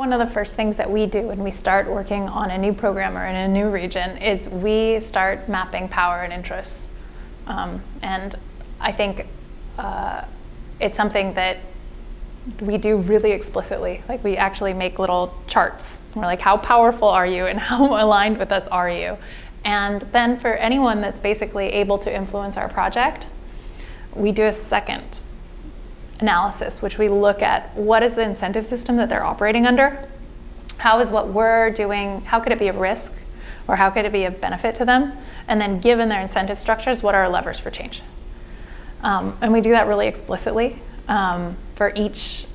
One of the first things that we do when we start working on a new program or in a new region is we start mapping power and interests. And I think it's something that we do really explicitly. Like, we actually make little charts. We're like, how powerful are you and how aligned with us are you? And then for anyone that's basically able to influence our project, we do a second analysis, which we look at what is the incentive system that they're operating under? How is what we're doing, how could it be a risk, or how could it be a benefit to them? And then given their incentive structures, what are our levers for change? And we do that really explicitly for each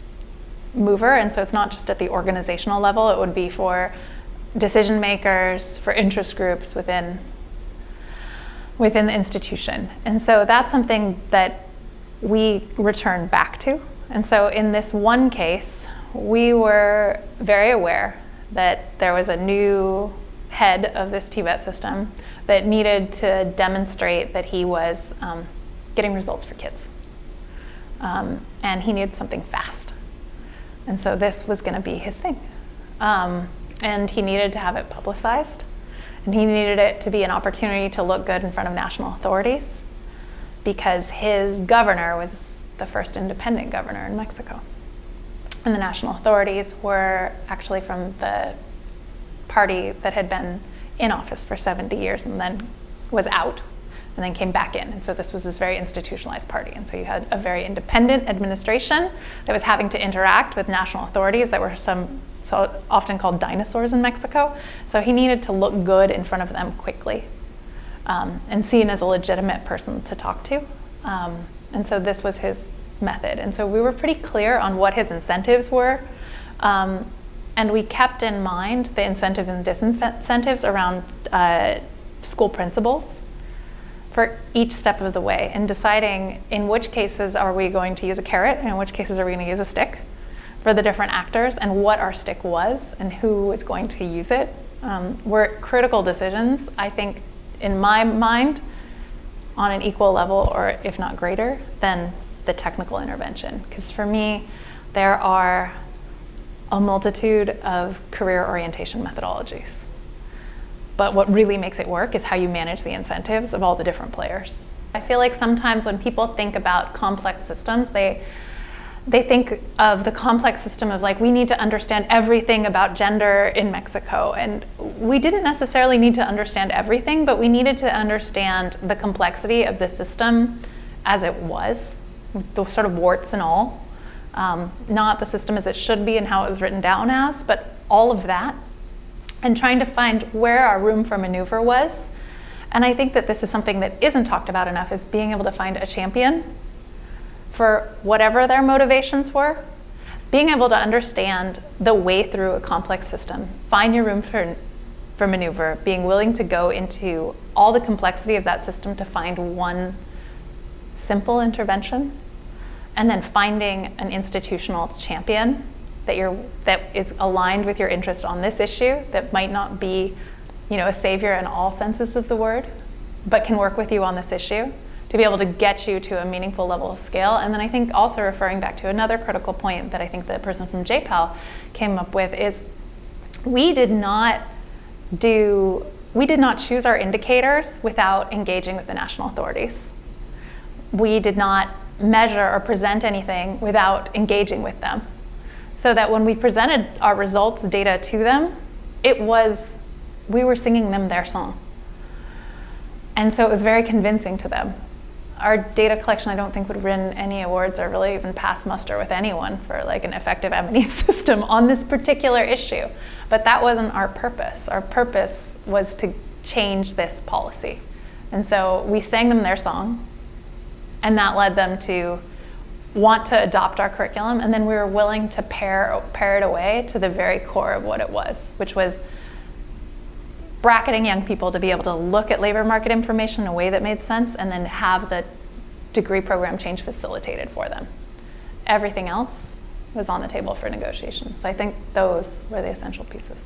mover. And so it's not just at the organizational level, it would be for decision makers, for interest groups within the institution. And so that's something that we return back to. And so in this one case, we were very aware that there was a new head of this TVET system that needed to demonstrate that he was getting results for kids. And he needed something fast. And so this was going to be his thing. And he needed to have it publicized. And he needed it to be an opportunity to look good in front of national authorities, because his governor was the first independent governor in Mexico. And the national authorities were actually from the party that had been in office for 70 years and then was out and then came back in. And so this was this very institutionalized party. And so you had a very independent administration that was having to interact with national authorities that were so often called dinosaurs in Mexico. So he needed to look good in front of them quickly. And seen as a legitimate person to talk to. And so this was his method. And so we were pretty clear on what his incentives were. And we kept in mind the incentives and disincentives around school principals for each step of the way, and deciding in which cases are we going to use a carrot and in which cases are we going to use a stick for the different actors, and what our stick was and who was going to use it. Were critical decisions, I think, in my mind, on an equal level, or if not greater, than the technical intervention. Because for me, there are a multitude of career orientation methodologies. But what really makes it work is how you manage the incentives of all the different players. I feel like sometimes when people think about complex systems, they think of the complex system of like, we need to understand everything about gender in Mexico. And we didn't necessarily need to understand everything, but we needed to understand the complexity of the system as it was, the sort of warts and all. Not the system as it should be and how it was written down as, but all of that. And trying to find where our room for maneuver was. And I think that this is something that isn't talked about enough, is being able to find a champion for whatever their motivations were, being able to understand the way through a complex system, find your room for maneuver, being willing to go into all the complexity of that system to find one simple intervention, and then finding an institutional champion that is aligned with your interest on this issue, that might not be, a savior in all senses of the word, but can work with you on this issue, to be able to get you to a meaningful level of scale. And then I think also referring back to another critical point that I think the person from JPAL came up with is we did not choose our indicators without engaging with the national authorities. We did not measure or present anything without engaging with them. So that when we presented our results data to them, we were singing them their song. And so it was very convincing to them. Our data collection, I don't think, would win any awards or really even pass muster with anyone for like an effective M&E system on this particular issue. But that wasn't our purpose. Our purpose was to change this policy. And so we sang them their song, and that led them to want to adopt our curriculum. And then we were willing to pare it away to the very core of what it was, which was bracketing young people to be able to look at labor market information in a way that made sense, and then have the degree program change facilitated for them. Everything else was on the table for negotiation. So I think those were the essential pieces.